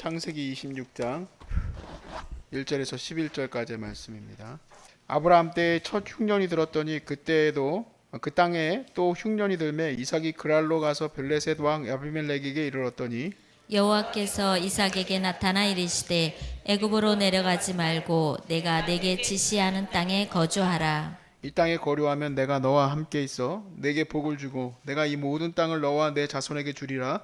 창세기 26장 1절에서 11절까지의 말씀입니다. 아브라함 때에 첫 흉년이 들었더니 그때에도 그 땅에 또 흉년이 들매 이삭이 그랄로 가서 블레셋 왕 아비멜렉에게 이르렀더니 여호와께서 이삭에게 나타나 이르시되 애굽으로 내려가지 말고 내가 내게 지시하는 땅에 거주하라. 이 땅에 거류하면 내가 너와 함께 있어 내게 복을 주고 내가 이 모든 땅을 너와 내 자손에게 주리라.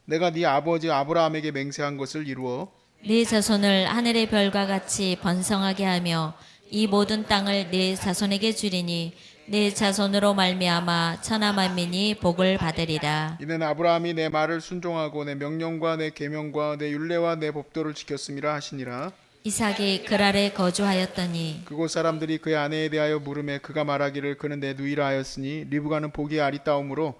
내가 네 아버지 아브라함에게 맹세한 것을 이루어 네 자손을 하늘의 별과 같이 번성하게 하며 이 모든 땅을 네 자손에게 주리니 네 자손으로 말미암아 천하 만민이 복을 받으리라. 이는 아브라함이 내 말을 순종하고 내 명령과 내 계명과 내 율례와 내 법도를 지켰음이라 하시니라. 이삭이 그랄에 거주하였더니 그곳 사람들이 그의 아내에 대하여 물음에 그가 말하기를 그는 내 누이라 하였으니 리브가는 보기에 아리따움으로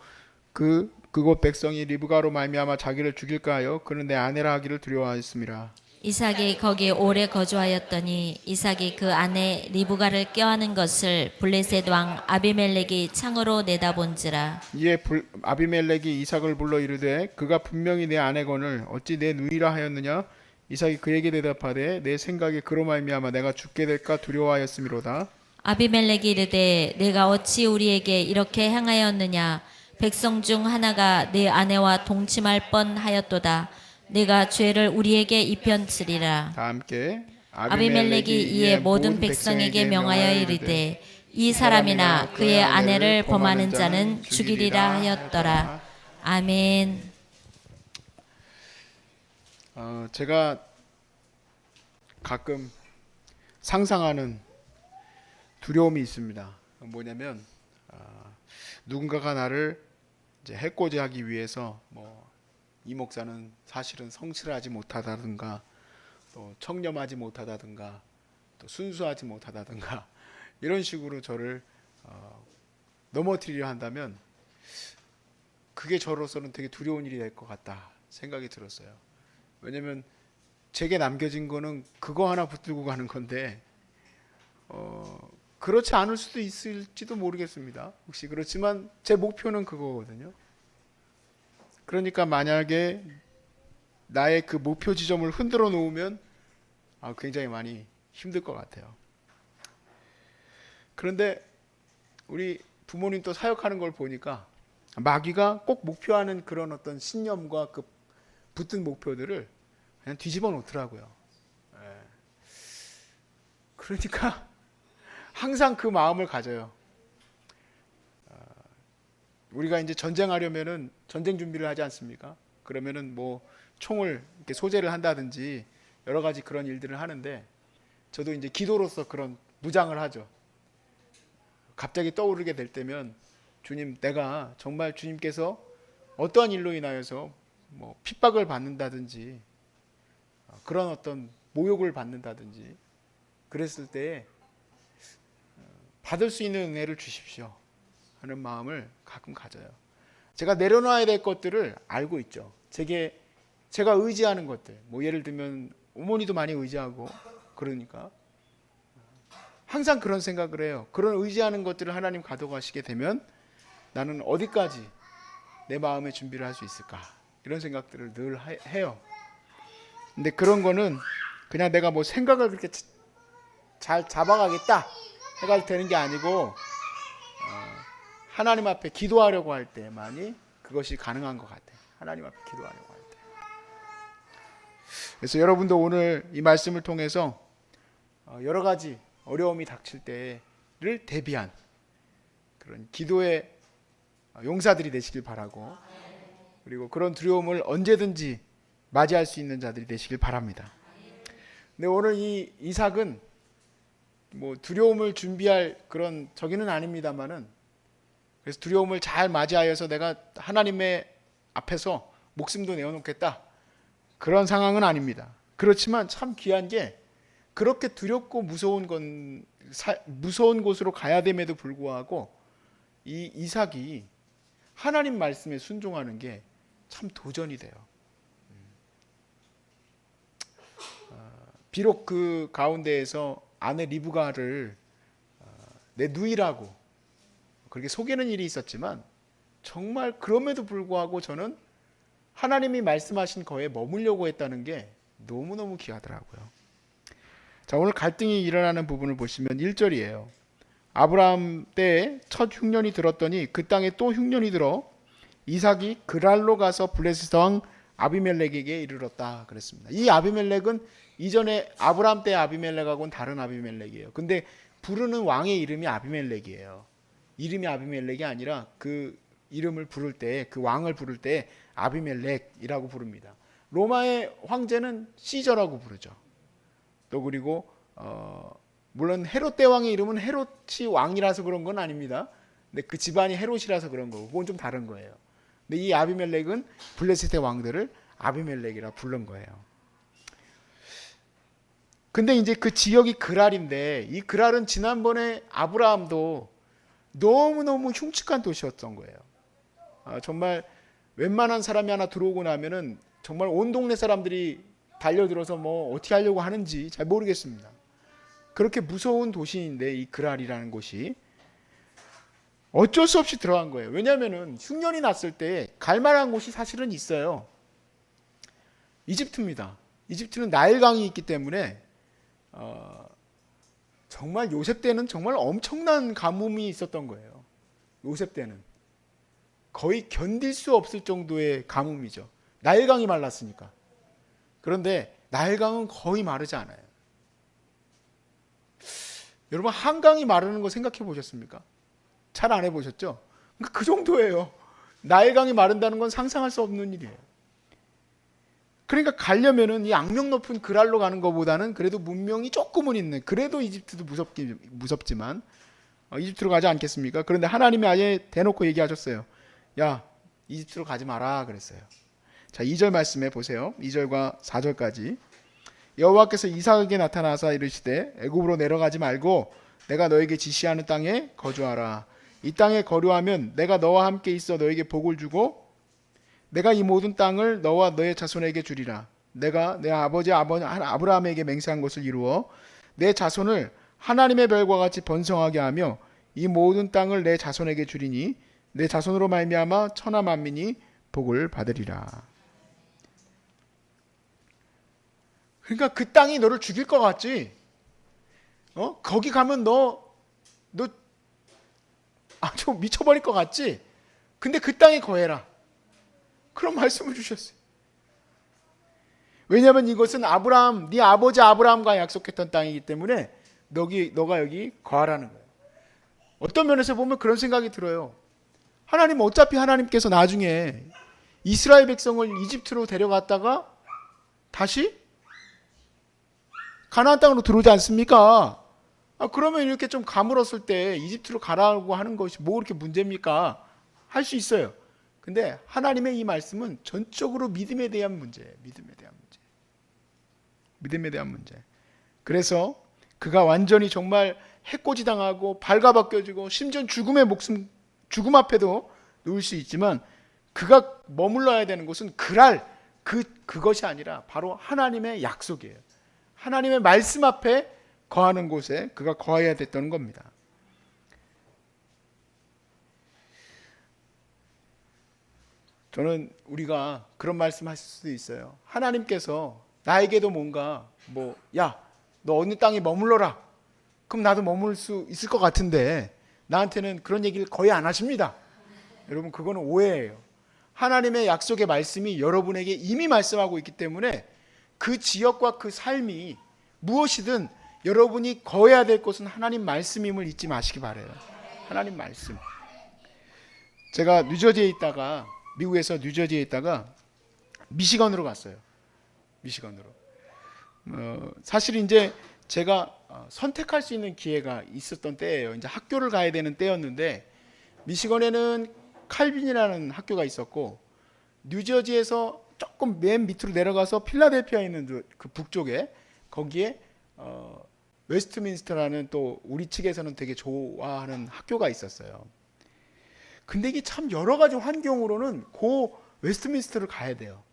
그곳 백성이 리브가로 말미암아 자기를 죽일까 하여 그는 내 아내라 하기를 두려워하였음이라. 이삭이 거기 오래 거주하였더니 이삭이 그 아내 리브가를 껴안은 것을 블레셋 왕 아비멜렉이 창으로 내다본지라. 이에 아비멜렉이 이삭을 불러 이르되 그가 분명히 내 아내거늘 어찌 내 누이라 하였느냐. 이삭이 그에게 대답하되 내 생각에 그로 말미암아 내가 죽게 될까 두려워하였음이로다. 아비멜렉이 이르되 내가 어찌 우리에게 이렇게 행하였느냐. 백성 중 하나가 내 아내와 동침할 뻔하였도다. 내가 죄를 우리에게 입혔으리라. 다 함께 아비멜렉이 이에 모든 백성에게 명하여 이르되 이 사람이나 그의 아내를 범하는 자는 죽이리라 하였더라. 아멘. 제가 가끔 상상하는 두려움이 있습니다. 뭐냐면 누군가가 나를 이제 해코지하기 위해서 이 목사는 사실은 성실하지 못하다든가 또 청렴하지 못하다든가 또 순수하지 못하다든가 이런 식으로 저를 넘어뜨리려 한다면 그게 저로서는 되게 두려운 일이 될 것 같다 생각이 들었어요. 왜냐면 제게 남겨진 거는 그거 하나 붙들고 가는 건데 그렇지 않을 수도 있을지도 모르겠습니다. 혹시 그렇지만 제 목표는 그거거든요. 그러니까 만약에 나의 그 목표 지점을 흔들어 놓으면 굉장히 많이 힘들 것 같아요. 그런데 우리 부모님 또 사역하는 걸 보니까 마귀가 꼭 목표하는 그런 어떤 신념과 그 붙은 목표들을 그냥 뒤집어 놓더라고요. 그러니까 항상 그 마음을 가져요. 우리가 이제 전쟁하려면은 전쟁 준비를 하지 않습니까? 그러면은 뭐 총을 이렇게 소재를 한다든지 여러 가지 그런 일들을 하는데 저도 이제 기도로서 그런 무장을 하죠. 갑자기 떠오르게 될 때면 주님, 내가 정말 주님께서 어떠한 일로 인하여서 뭐 핍박을 받는다든지 그런 어떤 모욕을 받는다든지 그랬을 때 받을 수 있는 은혜를 주십시오 하는 마음을 가끔 가져요. 제가 내려놔야 될 것들을 알고 있죠. 제가 의지하는 것들, 뭐 예를 들면 어머니도 많이 의지하고 그러니까 항상 그런 생각을 해요. 그런 의지하는 것들을 하나님 가져가시게 되면 나는 어디까지 내 마음의 준비를 할 수 있을까 이런 생각들을 늘 해요. 근데 그런 거는 그냥 내가 뭐 생각을 그렇게 잘 잡아가겠다 해가 되는 게 아니고 하나님 앞에 기도하려고 할 때만이 그것이 가능한 것 같아요. 하나님 앞에 기도하려고 할 때. 그래서 여러분도 오늘 이 말씀을 통해서 여러 가지 어려움이 닥칠 때를 대비한 그런 기도의 용사들이 되시길 바라고, 그리고 그런 두려움을 언제든지 맞이할 수 있는 자들이 되시길 바랍니다. 근데 오늘 이 이삭은 뭐 두려움을 준비할 그런 저기는 아닙니다만은, 그래서 두려움을 잘 맞이하여서 내가 하나님의 앞에서 목숨도 내어놓겠다 그런 상황은 아닙니다. 그렇지만 참 귀한 게 그렇게 두렵고 무서운 곳으로 가야 됨에도 불구하고 이 이삭이 하나님 말씀에 순종하는 게 참 도전이 돼요. 비록 그 가운데에서 아내 리브가를 내 누이라고 그렇게 속이는 일이 있었지만 정말 그럼에도 불구하고 저는 하나님이 말씀하신 거에 머물려고 했다는 게 너무너무 귀하더라고요. 자, 오늘 갈등이 일어나는 부분을 보시면 1절이에요. 아브라함 때에 첫 흉년이 들었더니 그 땅에 또 흉년이 들어 이삭이 그랄로 가서 블레셋 왕 아비멜렉에게 이르렀다 그랬습니다. 이 아비멜렉은 이전에 아브라함 때 아비멜렉하고는 다른 아비멜렉이에요. 근데 부르는 왕의 이름이 아비멜렉이에요. 이름이 아비멜렉이 아니라 그 이름을 부를 때, 그 왕을 부를 때 아비멜렉이라고 부릅니다. 로마의 황제는 시저라고 부르죠. 또 그리고 물론 헤롯 대왕의 이름은 헤롯이 왕이라서 그런 건 아닙니다. 근데 그 집안이 헤롯이라서 그런 거고 그건 좀 다른 거예요. 근데 이 아비멜렉은 블레셋의 왕들을 아비멜렉이라 부른 거예요. 근데 이제 그 지역이 그랄인데 이 그랄은 지난번에 아브라함도 너무너무 흉측한 도시였던 거예요. 정말 웬만한 사람이 하나 들어오고 나면은 정말 온 동네 사람들이 달려들어서 뭐 어떻게 하려고 하는지 잘 모르겠습니다. 그렇게 무서운 도시인데 이 그랄이라는 곳이 어쩔 수 없이 들어간 거예요. 왜냐하면은 흉년이 났을 때 갈 만한 곳이 사실은 있어요. 이집트입니다. 이집트는 나일강이 있기 때문에 정말 요셉 때는 정말 엄청난 가뭄이 있었던 거예요. 요셉 때는 거의 견딜 수 없을 정도의 가뭄이죠. 나일강이 말랐으니까. 그런데 나일강은 거의 마르지 않아요. 여러분 한강이 마르는 거 생각해 보셨습니까? 잘 안 해보셨죠? 그러니까 그 정도예요. 나일강이 마른다는 건 상상할 수 없는 일이에요. 그러니까 가려면은 이 악명 높은 그랄로 가는 것보다는 그래도 문명이 조금은 있는, 그래도 이집트도 무섭지만 이집트로 가지 않겠습니까? 그런데 하나님이 아예 대놓고 얘기하셨어요. 야, 이집트로 가지 마라 그랬어요. 자, 2절 말씀해 보세요. 2절과 4절까지. 여호와께서 이삭에게 나타나사 이르시되 애굽으로 내려가지 말고 내가 너에게 지시하는 땅에 거주하라. 이 땅에 거류하면 내가 너와 함께 있어 너에게 복을 주고 내가 이 모든 땅을 너와 너의 자손에게 주리라. 내가 내 아버지 아브라함에게 맹세한 것을 이루어 내 자손을 하나님의 별과 같이 번성하게 하며 이 모든 땅을 내 자손에게 주리니 내 자손으로 말미암아 천하 만민이 복을 받으리라. 그러니까 그 땅이 너를 죽일 것 같지? 거기 가면 너 아주 미쳐버릴 것 같지? 근데 그 땅에 거해라. 그런 말씀을 주셨어요. 왜냐하면 이것은 아브라함, 네 아버지 아브라함과 약속했던 땅이기 때문에 너가 여기 거하라는 거예요. 어떤 면에서 보면 그런 생각이 들어요. 하나님 어차피 하나님께서 나중에 이스라엘 백성을 이집트로 데려갔다가 다시 가나안 땅으로 들어오지 않습니까? 그러면 이렇게 좀 가물었을 때 이집트로 가라고 하는 것이 뭐 그렇게 문제입니까? 할 수 있어요. 근데 하나님의 이 말씀은 전적으로 믿음에 대한 문제예요. 믿음에 대한 문제. 그래서 그가 완전히 정말 해코지 당하고 발가벗겨지고 심지어 죽음 앞에도 놓을 수 있지만 그가 머물러야 되는 곳은 그것이 아니라 바로 하나님의 약속이에요. 하나님의 말씀 앞에 거하는 곳에 그가 거해야 됐다는 겁니다. 저는 우리가 그런 말씀 하실 수도 있어요. 하나님께서 나에게도 뭔가 야, 너 어느 땅에 머물러라. 그럼 나도 머물 수 있을 것 같은데 나한테는 그런 얘기를 거의 안 하십니다. 여러분 그거는 오해예요. 하나님의 약속의 말씀이 여러분에게 이미 말씀하고 있기 때문에 그 지역과 그 삶이 무엇이든 여러분이 거해야 될 것은 하나님 말씀임을 잊지 마시기 바라요. 하나님 말씀. 제가 미국에서 뉴저지에 있다가 미시건으로 갔어요. 미시건으로. 사실 이제 제가 선택할 수 있는 기회가 있었던 때예요. 이제 학교를 가야 되는 때였는데 미시건에는 칼빈이라는 학교가 있었고 뉴저지에서 조금 맨 밑으로 내려가서 필라델피아에 있는 그 북쪽에 거기에 웨스트민스터라는 또 우리 측에서는 되게 좋아하는 학교가 있었어요. 근데 이게 참 여러 가지 환경으로는 고 웨스트민스터를 가야 돼요.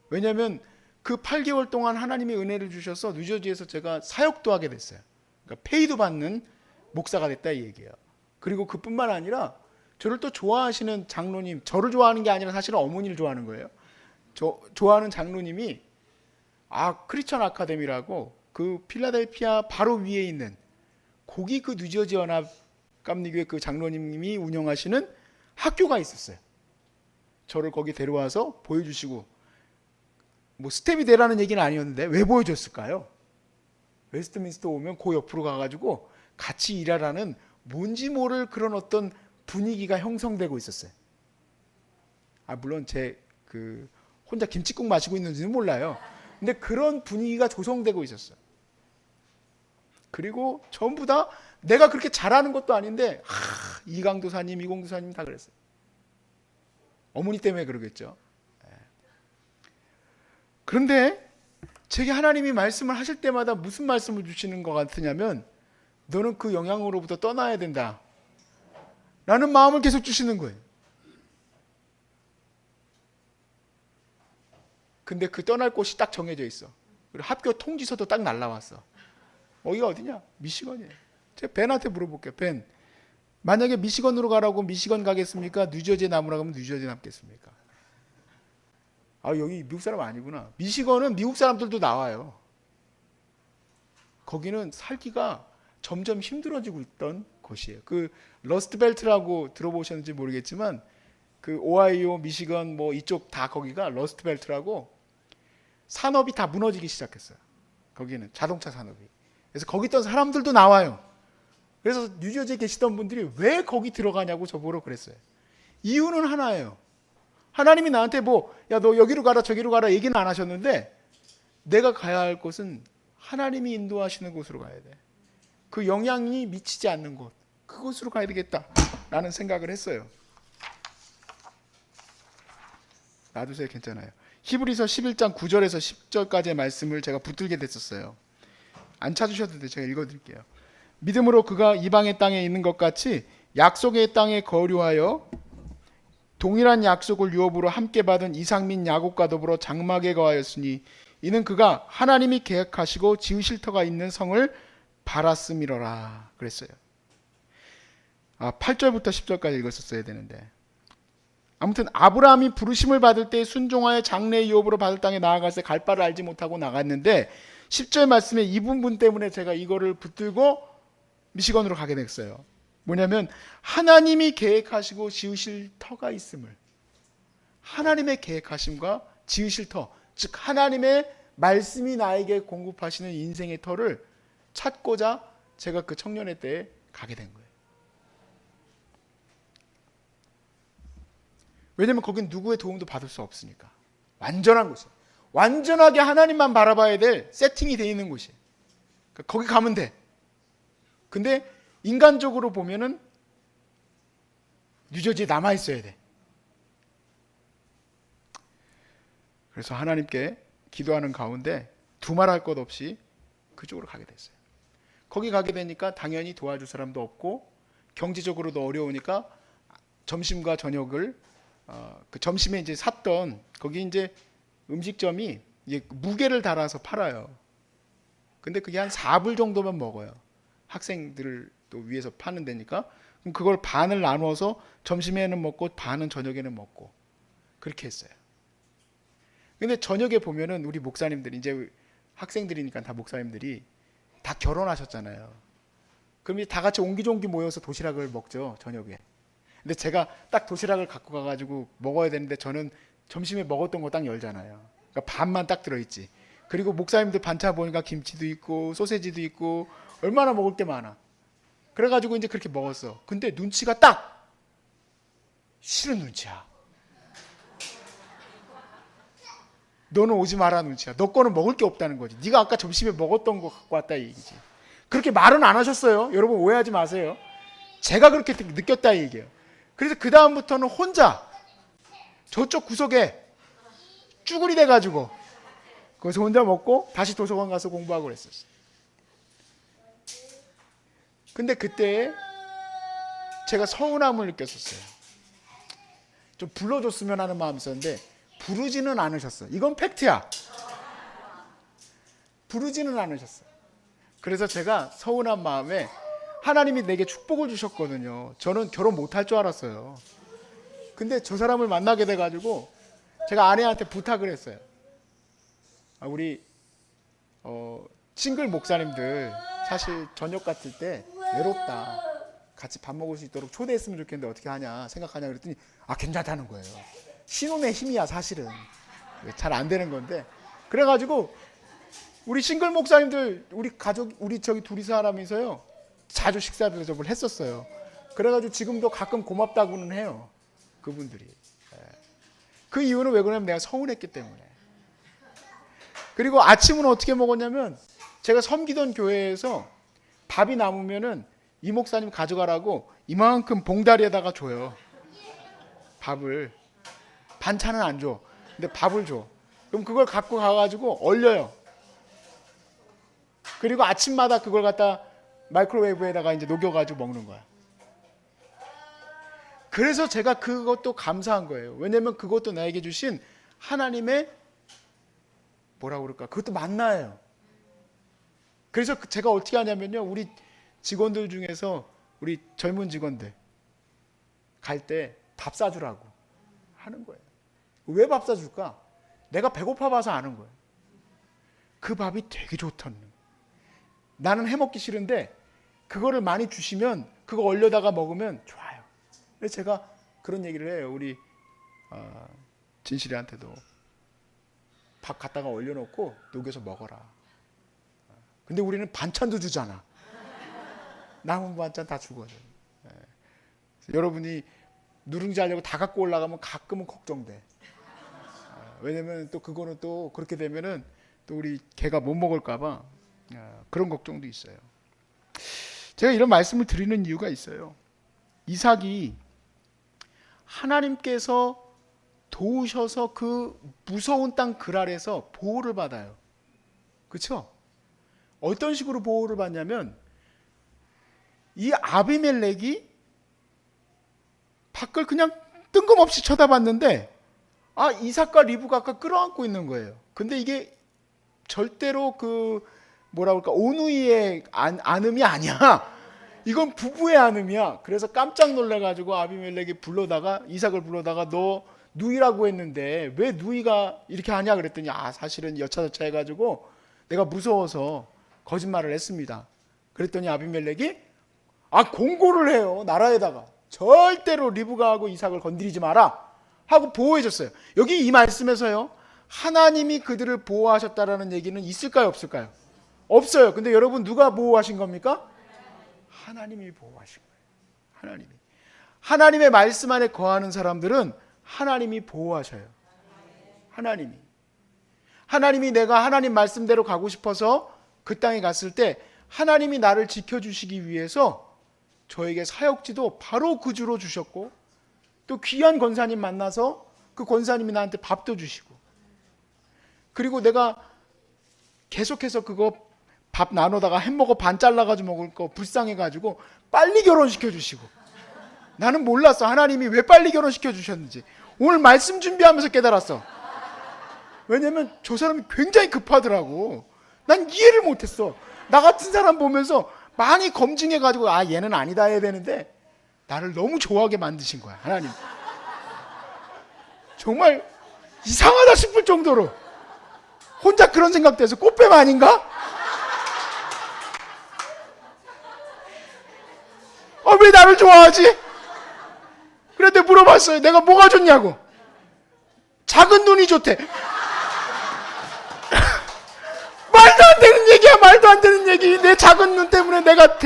왜냐하면 그 8개월 동안 하나님의 은혜를 주셔서 뉴저지에서 제가 사역도 하게 됐어요. 그러니까 페이도 받는 목사가 됐다 이 얘기예요. 그리고 그뿐만 아니라 저를 또 좋아하시는 장로님, 저를 좋아하는 게 아니라 사실은 어머니를 좋아하는 거예요. 좋아하는 장로님이 크리스천 아카데미라고 그 필라델피아 바로 위에 있는 거기 그 뉴저지 연합 감리교회 그 장로님이 운영하시는 학교가 있었어요. 저를 거기 데려와서 보여주시고, 뭐 스텝이 되라는 얘기는 아니었는데 왜 보여줬을까요? 웨스트민스터 오면 그 옆으로 가가지고 같이 일하라는 뭔지 모를 그런 어떤 분위기가 형성되고 있었어요. 물론 제 그 혼자 김치국 마시고 있는지는 몰라요. 근데 그런 분위기가 조성되고 있었어요. 그리고 전부 다 내가 그렇게 잘하는 것도 아닌데 이강도사님, 이공도사님 다 그랬어요. 어머니 때문에 그러겠죠. 그런데 제게 하나님이 말씀을 하실 때마다 무슨 말씀을 주시는 것 같으냐면 너는 그 영향으로부터 떠나야 된다 라는 마음을 계속 주시는 거예요. 근데 그 떠날 곳이 딱 정해져 있어. 그리고 학교 통지서도 딱 날라왔어. 여기가 어디냐? 미시건이에요. 제가 벤한테 물어볼게요. 벤, 만약에 미시건으로 가라고 미시건 가겠습니까? 뉴저지에 남으라고 하면 뉴저지에 남겠습니까? 여기 미국 사람 아니구나. 미시건은 미국 사람들도 나와요. 거기는 살기가 점점 힘들어지고 있던 곳이에요. 그 러스트벨트라고 들어보셨는지 모르겠지만 그 오하이오, 미시건 뭐 이쪽 다 거기가 러스트벨트라고 산업이 다 무너지기 시작했어요. 거기는 자동차 산업이. 그래서 거기 있던 사람들도 나와요. 그래서 뉴저지에 계시던 분들이 왜 거기 들어가냐고 저보러 그랬어요. 이유는 하나예요. 하나님이 나한테 야, 너 여기로 가라 저기로 가라 얘기는 안 하셨는데 내가 가야 할 곳은 하나님이 인도하시는 곳으로 가야 돼. 그 영향이 미치지 않는 곳, 그곳으로 가야 되겠다라는 생각을 했어요. 놔두세요. 괜찮아요. 히브리서 11장 9절에서 10절까지의 말씀을 제가 붙들게 됐었어요. 안 찾으셔도 돼요. 제가 읽어드릴게요. 믿음으로 그가 이방의 땅에 있는 것 같이 약속의 땅에 거류하여 동일한 약속을 유업으로 함께 받은 이삭 및 야곱과 더불어 장막에 거하였으니 이는 그가 하나님이 계획하시고 지으실 터가 있는 성을 바랐음이로라 그랬어요. 8절부터 10절까지 읽었었어야 되는데 아무튼 아브라함이 부르심을 받을 때 순종하여 장래 유업으로 받을 땅에 나아갈 때 갈 바를 알지 못하고 나갔는데 10절 말씀에 이 부분 때문에 제가 이거를 붙들고 미시건으로 가게 됐어요. 뭐냐면 하나님이 계획하시고 지으실 터가 있음을, 하나님의 계획하심과 지으실 터, 즉 하나님의 말씀이 나에게 공급하시는 인생의 터를 찾고자 제가 그 청년회 때에 가게 된 거예요. 왜냐면 거긴 누구의 도움도 받을 수 없으니까. 완전한 곳이에요. 완전하게 하나님만 바라봐야 될 세팅이 되어 있는 곳이에요. 그러니까 거기 가면 돼. 근데 인간적으로 보면은 뉴저지에 남아 있어야 돼. 그래서 하나님께 기도하는 가운데 두말할 것 없이 그쪽으로 가게 됐어요. 거기 가게 되니까 당연히 도와줄 사람도 없고 경제적으로도 어려우니까 점심과 저녁을 그 점심에 이제 샀던 거기 이제 음식점이 이게 무게를 달아서 팔아요. 근데 그게 한 4불 정도만 먹어요. 학생들을 또 위해서 파는 데니까. 그럼 그걸 반을 나누어서 점심에는 먹고 반은 저녁에는 먹고 그렇게 했어요. 근데 저녁에 보면은 우리 목사님들이 이제 학생들이니까 다 목사님들이 다 결혼하셨잖아요. 그럼 이제 다 같이 옹기종기 모여서 도시락을 먹죠, 저녁에. 근데 제가 딱 도시락을 갖고 가가지고 먹어야 되는데 저는 점심에 먹었던 거 딱 열잖아요. 그러니까 반만 딱 들어있지. 그리고 목사님들 반찬 보니까 김치도 있고 소세지도 있고 얼마나 먹을 게 많아. 그래가지고 이제 그렇게 먹었어. 근데 눈치가 딱 싫은 눈치야. 너는 오지 마라 눈치야. 너 거는 먹을 게 없다는 거지. 네가 아까 점심에 먹었던 거 갖고 왔다 이 얘기지. 그렇게 말은 안 하셨어요. 여러분 오해하지 마세요. 제가 그렇게 느꼈다 이 얘기예요. 그래서 그 다음부터는 혼자 저쪽 구석에 쭈구리 돼가지고 거기서 혼자 먹고 다시 도서관 가서 공부하고 그랬었어요. 근데 그때 제가 서운함을 느꼈었어요. 좀 불러줬으면 하는 마음이 있었는데 부르지는 않으셨어요. 이건 팩트야. 부르지는 않으셨어요. 그래서 제가 서운한 마음에 하나님이 내게 축복을 주셨거든요. 저는 결혼 못할 줄 알았어요. 근데 저 사람을 만나게 돼가지고 제가 아내한테 부탁을 했어요. 우리 싱글 목사님들 사실 저녁 같을 때 외롭다, 같이 밥 먹을 수 있도록 초대했으면 좋겠는데 어떻게 하냐 생각하냐 그랬더니 괜찮다는 거예요. 신혼의 힘이야 사실은. 잘 안 되는 건데, 그래가지고 우리 싱글 목사님들, 우리 가족, 우리 저기 둘이서 하면서요 자주 식사 대접을 했었어요. 그래가지고 지금도 가끔 고맙다고는 해요, 그분들이. 그 이유는 왜 그러냐면 내가 서운했기 때문에. 그리고 아침은 어떻게 먹었냐면, 제가 섬기던 교회에서 밥이 남으면은 이 목사님 가져가라고 이만큼 봉다리에다가 줘요. 밥을. 반찬은 안 줘. 근데 밥을 줘. 그럼 그걸 갖고 가가지고 얼려요. 그리고 아침마다 그걸 갖다 마이크로웨이브에다가 이제 녹여가지고 먹는 거야. 그래서 제가 그것도 감사한 거예요. 왜냐면 그것도 나에게 주신 하나님의 뭐라고 그럴까? 그것도 만나예요. 그래서 제가 어떻게 하냐면요, 우리 직원들 중에서 우리 젊은 직원들 갈 때 밥 사주라고 하는 거예요. 왜 밥 사줄까? 내가 배고파 봐서 아는 거예요. 그 밥이 되게 좋다는. 나는 해먹기 싫은데 그거를 많이 주시면 그거 얼려다가 먹으면 좋아요. 그래서 제가 그런 얘기를 해요. 우리 진실이한테도 밥 갖다가 얼려놓고 녹여서 먹어라. 근데 우리는 반찬도 주잖아. 남은 반찬 다 주거든. 여러분이 누룽지 하려고 다 갖고 올라가면 가끔은 걱정돼. 왜냐면 또 그거는 또 그렇게 되면은 또 우리 개가 못 먹을까봐 그런 걱정도 있어요. 제가 이런 말씀을 드리는 이유가 있어요. 이삭이 하나님께서 도우셔서 그 무서운 땅 그랄에서 보호를 받아요. 그렇죠? 어떤 식으로 보호를 받냐면, 이 아비멜렉이 밖을 그냥 뜬금없이 쳐다봤는데 이삭과 리브가가 끌어안고 있는 거예요. 근데 이게 절대로 그 뭐라 그럴까, 오누이의 안음이 아니야. 이건 부부의 안음이야. 그래서 깜짝 놀라가지고 아비멜렉이 이삭을 불러다가 너 누이라고 했는데 왜 누이가 이렇게 하냐 그랬더니 사실은 여차저차 해가지고 내가 무서워서 거짓말을 했습니다. 그랬더니 아비멜렉이 공고를 해요. 나라에다가 절대로 리브가하고 이삭을 건드리지 마라 하고 보호해줬어요. 여기 이 말씀에서요, 하나님이 그들을 보호하셨다라는 얘기는 있을까요, 없을까요? 없어요. 근데 여러분, 누가 보호하신 겁니까? 하나님이 보호하신 거예요. 하나님의 말씀 안에 거하는 사람들은 하나님이 보호하셔요. 하나님이 내가 하나님 말씀대로 가고 싶어서 그 땅에 갔을 때 하나님이 나를 지켜주시기 위해서 저에게 사역지도 바로 그 주로 주셨고, 또 귀한 권사님 만나서 그 권사님이 나한테 밥도 주시고, 그리고 내가 계속해서 그거 밥 나누다가 햄버거 반 잘라가지고 먹을 거 불쌍해가지고 빨리 결혼시켜 주시고. 나는 몰랐어, 하나님이 왜 빨리 결혼시켜 주셨는지. 오늘 말씀 준비하면서 깨달았어. 왜냐면 저 사람이 굉장히 급하더라고. 난 이해를 못했어. 나 같은 사람 보면서 많이 검증해가지고 얘는 아니다 해야 되는데 나를 너무 좋아하게 만드신 거야, 하나님. 정말 이상하다 싶을 정도로 혼자 그런 생각도 해서 꽃뱀 아닌가? 왜 나를 좋아하지? 그런데 물어봤어요. 내가 뭐가 좋냐고. 작은 눈이 좋대. 말도 안 되는 얘기야, 말도 안 되는 얘기. 내 작은 눈 때문에 내가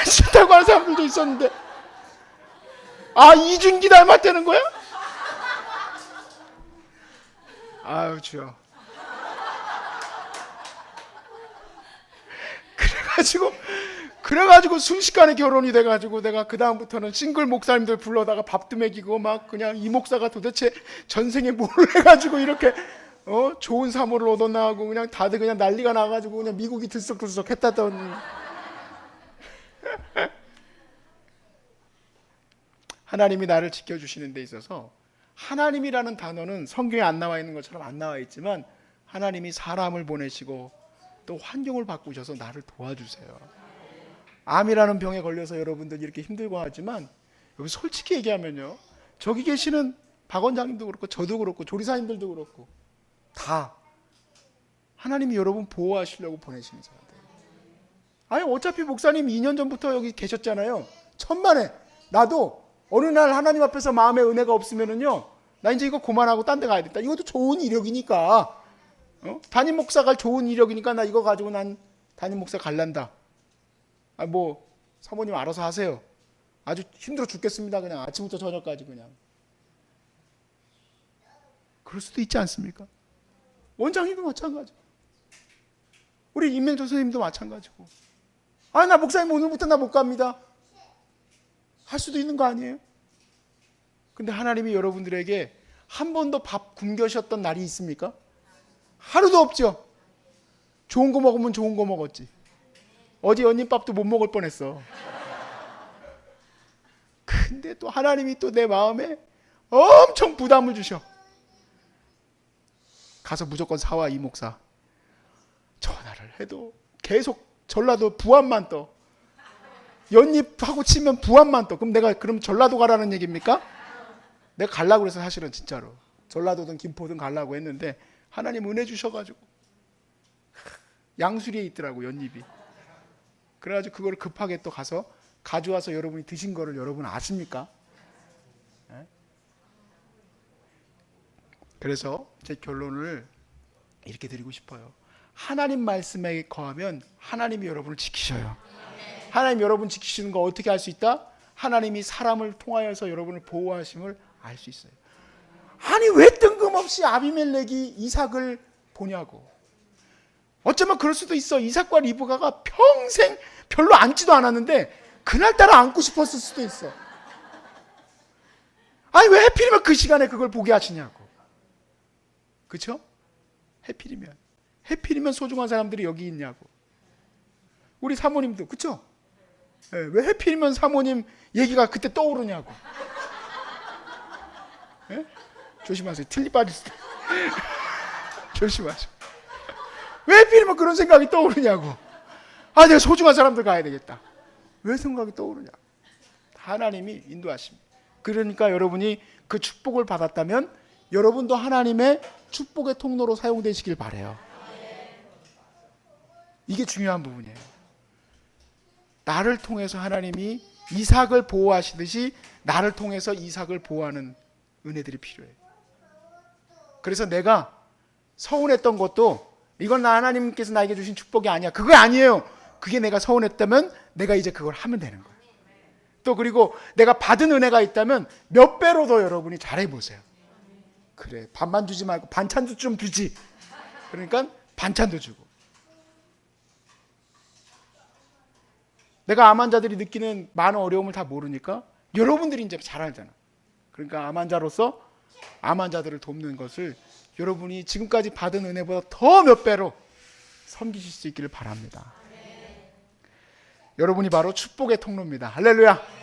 싫다고 하는 사람들도 있었는데, 이준기 닮았다는 거야? 아유 주여. 그래가지고 순식간에 결혼이 돼가지고 내가 그 다음부터는 싱글 목사님들 불러다가 밥도 먹이고 막 그냥 이 목사가 도대체 전생에 뭘 해가지고 이렇게 좋은 사모를 얻었나 하고 그냥 다들 그냥 난리가 나가지고 그냥 미국이 들썩들썩 했다더니. 하나님이 나를 지켜주시는 데 있어서, 하나님이라는 단어는 성경에 안 나와 있는 것처럼 안 나와 있지만 하나님이 사람을 보내시고 또 환경을 바꾸셔서 나를 도와주세요. 암이라는 병에 걸려서 여러분들 이렇게 힘들고 하지만, 여기 솔직히 얘기하면요, 저기 계시는 박 원장님도 그렇고 저도 그렇고 조리사님들도 그렇고 다 하나님이 여러분 보호하시려고 보내시는 사람들. 아니 어차피 목사님 2년 전부터 여기 계셨잖아요. 천만에 나도 어느 날 하나님 앞에서 마음의 은혜가 없으면은요, 나 이제 이거 그만하고 딴 데 가야겠다. 이것도 좋은 이력이니까, 담임 목사가 좋은 이력이니까 나 이거 가지고 난 담임 목사 갈란다. 아, 뭐 사모님 알아서 하세요. 아주 힘들어 죽겠습니다. 그냥 아침부터 저녁까지 그냥. 그럴 수도 있지 않습니까? 원장님도 마찬가지. 우리 임명조 선생님도 마찬가지고. 아, 나 목사님 오늘부터 나 못 갑니다. 할 수도 있는 거 아니에요? 근데 하나님이 여러분들에게 한 번도 밥 굶겨셨던 날이 있습니까? 하루도 없죠. 좋은 거 먹으면 좋은 거 먹었지. 어제 연잎밥도 못 먹을 뻔했어. 근데 또 하나님이 또 내 마음에 엄청 부담을 주셔. 가서 무조건 사와, 이 목사. 전화를 해도 계속 전라도 부안만 떠. 연잎하고 치면 부안만 떠. 그럼 내가 그럼 전라도 가라는 얘기입니까? 내가 가려고 그래서 사실은 진짜로 전라도든 김포든 가려고 했는데 하나님 은혜 주셔가지고 양수리에 있더라고, 연잎이. 그래가지고 그걸 급하게 또 가서 가져와서 여러분이 드신 거를 여러분 아십니까? 네? 그래서 제 결론을 이렇게 드리고 싶어요. 하나님 말씀에 거하면 하나님이 여러분을 지키셔요. 하나님 여러분 지키시는 거 어떻게 알 수 있다? 하나님이 사람을 통하여서 여러분을 보호하심을 알 수 있어요. 아니 왜 뜬금없이 아비멜렉이 이삭을 보냐고. 어쩌면 그럴 수도 있어. 이삭과 리브가가 평생 별로 앉지도 않았는데 그날따라 앉고 싶었을 수도 있어. 아니 왜 해필이면 그 시간에 그걸 보게 하시냐고. 그렇죠? 해필이면 소중한 사람들이 여기 있냐고. 우리 사모님도 그렇죠? 네, 왜 해필이면 사모님 얘기가 그때 떠오르냐고. 네? 조심하세요. 틀리 빠질 수도. 조심하세요. 왜 해필이면 그런 생각이 떠오르냐고. 아, 내가 소중한 사람들 가야 되겠다. 왜 생각이 떠오르냐. 하나님이 인도하십니다. 그러니까 여러분이 그 축복을 받았다면 여러분도 하나님의 축복의 통로로 사용되시길 바라요. 이게 중요한 부분이에요. 나를 통해서 하나님이 이삭을 보호하시듯이 나를 통해서 이삭을 보호하는 은혜들이 필요해요. 그래서 내가 서운했던 것도 이건 하나님께서 나에게 주신 축복이 아니야. 그거 아니에요. 그게 내가 서운했다면 내가 이제 그걸 하면 되는 거예요. 또 그리고 내가 받은 은혜가 있다면 몇 배로 더 여러분이 잘해보세요. 그래, 밥만 주지 말고 반찬도 좀 주지. 그러니까 반찬도 주고. 내가 암 환자들이 느끼는 많은 어려움을 다 모르니까 여러분들이 이제 잘 알잖아. 그러니까 암 환자로서 암 환자들을 돕는 것을 여러분이 지금까지 받은 은혜보다 더 몇 배로 섬기실 수 있기를 바랍니다. 여러분이 바로 축복의 통로입니다. 할렐루야.